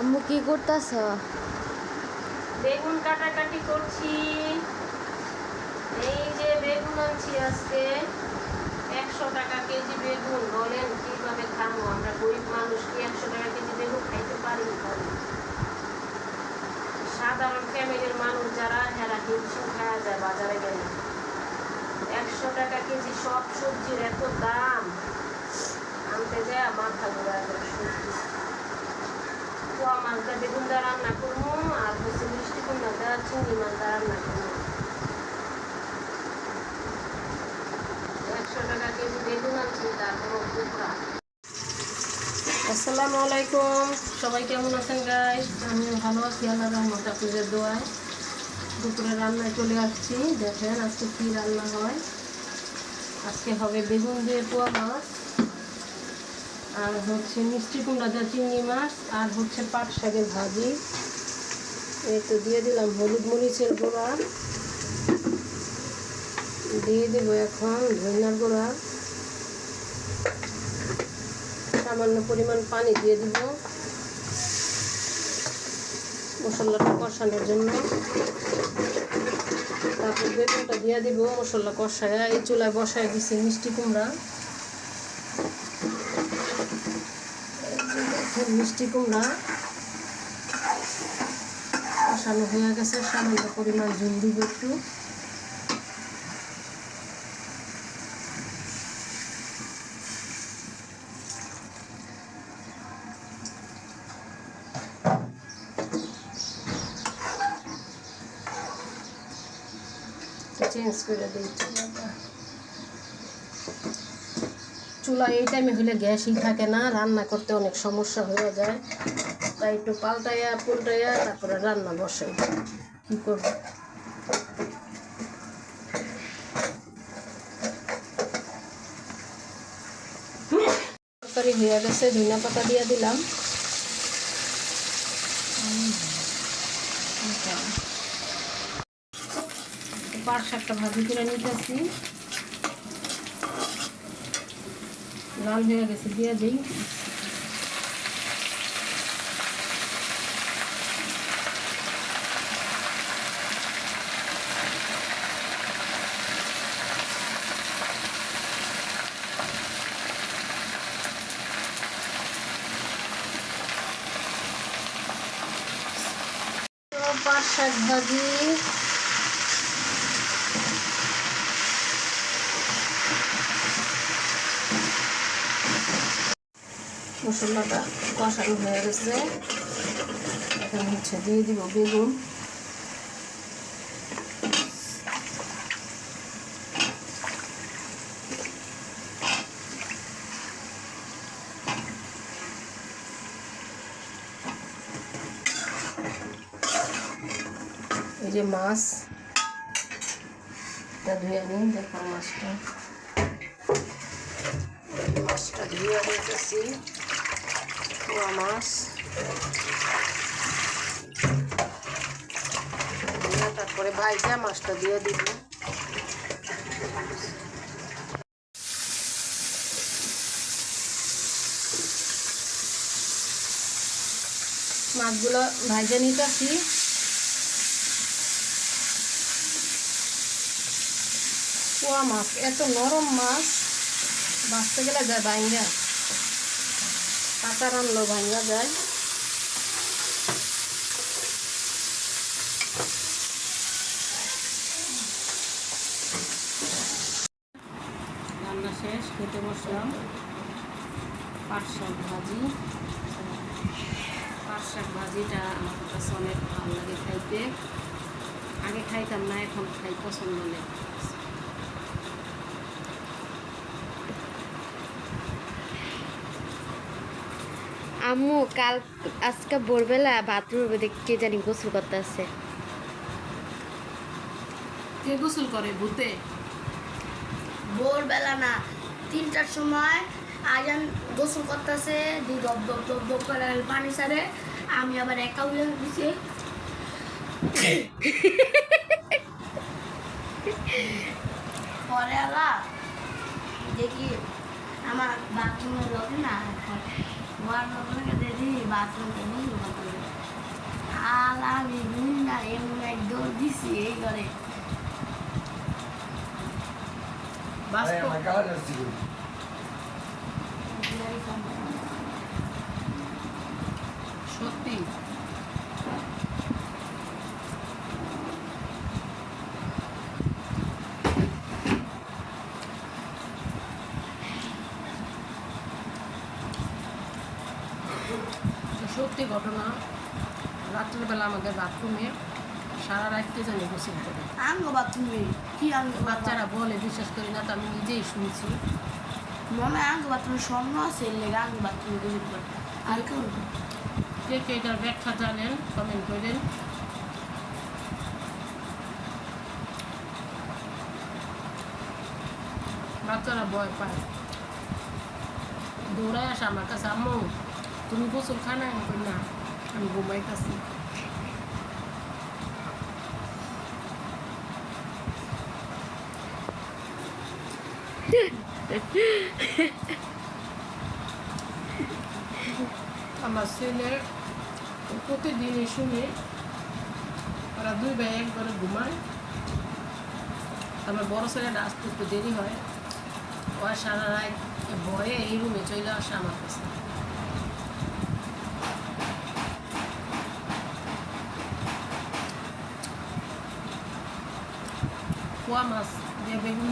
আম্মু কি করতেছ? বেগুন কাটাকাটি করছি। এই যে বেগুন আনছি আজকে 100 টাকা কেজি বেগুন। বলেন কিভাবে খাবো আমরা? গরিব মানুষ কি 100 টাকা কেজি বেগুন খাইতে পারি? সাধারণ ফ্যামিলির মানুষ যারা হেরা হিমশিম খাওয়া যায় বাজারে গেলে। 100 টাকা কেজি সব সবজির এত দাম, আনতে যায় মাথা ঘোরা সবজি। পোয়া মাছ দিয়ে বেগুন দিয়ে রান্না করবো, আর হচ্ছে মিষ্টি কুমড়া দিয়ে চিংড়ি মাছ দিয়ে রান্না করবো। 100 টাকা কেজি বেগুন আনছি, তারপর কুমড়া। আসসালামু আলাইকুম, সবাই কেমন আছেন গাইস? আমি ভালো আছি, আল্লাহর রহমতে আপনাদের দোয়ায়। দুপুরে রান্নায় চলে আসছি। দেখেন আজকে কী রান্না হয়। আজকে হবে বেগুন দিয়ে পোয়া মাছ, আর হচ্ছে মিষ্টি কুমড়া দিয়ে চিংড়ি মাছ, আর হচ্ছে পাট শাকের ভাজি। এই তো দিয়ে দিলাম হলুদ মরিচের গুঁড়া, দিয়ে দেবো এখন ধনিয়ার গুঁড়া, সামান্য পরিমাণ পানি দিয়ে দিব মশলাটা কষানোর জন্য। তারপর বেগুনটা দিয়ে দিব মশলা কষায়। এই চুলায় বসায় দিচ্ছি মিষ্টি কুমড়া। মিষ্টি কুমড়া কষানো হয়ে গেছে, সামান্য পরিমাণ ঝোল দিব একটু। চেঞ্জ করে দিই চুলাটা। চুলা এই টাইমে হলে গ্যাসই থাকে না, রান্না করতে অনেক সমস্যা হয়ে যায়। তাই একটু পাল্টাইয়া পুল্টাইয়া তারপরে রান্না বসাই। কী করবো? তরকারি হয়ে গেছে, ধনিয়া পাতা দিয়ে দিলাম। পাট শাকটা ভাজি করে নিতেছি, লাল হয়ে গেছে, দিয়ে দিই। পাট শাক ভাজি মশলাটা কষানো হয়ে গেছে, এখন হচ্ছে দিয়ে দিব বেগুন। এই যে মাছটা ধুয়ে নিই, দেখো মাছটা ধুয়ে দিতেছি। পোয়া মাছ তারপরে ভাইজা মাছটা দিয়ে দিব। মাছগুলো ভাইজা নিতেছি। পোয়া মাছ এত নরম মাছ, বাঁচতে গেলে যায় ভাঙ্গা, কাঁচা রানলেও ভাঙ্গা যায়। রান্না শেষ, খেতে বসলাম। পাট শাক ভাজি। পাট শাক ভাজিটা আমার কাছে অনেক ভালো লাগে খাইতে। আগে খাইতাম না, এখন খাই, পছন্দ নেই। আম্মু আজকে ভোরবেলা বাথরুমে দেখতে জানি গোসল করতে আছে। কে গোসল করে? ভূতে? ভোরবেলা না, 3টার সময় আজান গোসল করতেছে, দি দপ দপ দপ দপ করে পানি ছাড়ে। আমি আবার একা উলে দিছি। পরে আবার দেখি আমার বাথরুমের লোক না, ওয়ার লোকে দেখি বাথরুমে বন্ধু বাথরুমে আর আমি গুন্ডা এমন এক দৌড় দিছি এই করে বাস্তব সত্যি সত্যি ঘটনা রাত্রেবেলা আমাদের বাথরুমে সারা রাত্রে জানি গোসল করে আঙ্গ বাথরুমে কি আঙ্গ বাচ্চারা বলে বিশ্বাস করি না তো আমি নিজেই শুনছি মনে হয় আঙ্গ বাথরুমে স্বর্ণ আছে এর লেগে আঙ্গ বাথরুমে গোসল করে আর কেউ না। কে কে এটার ব্যাখ্যা জানেন কমেন্ট করেন বাচ্চারা ভয় পায় দৌড়ায় আসে আমার কাছে আম্মু তুমি গোসল খানা আমি কই না আমি ঘুমাইতেছি আমার ছেলে প্রতিদিনই শুনে ওরা দুই ভাই একবারে ঘুমায় আমার বড় ছেলেটা আসতে একটু দেরি হয় ও সারা রাত ভয়ে এই রুমে চলে আসে আমার কাছে পোয়া মাছ দিয়ে বেগুন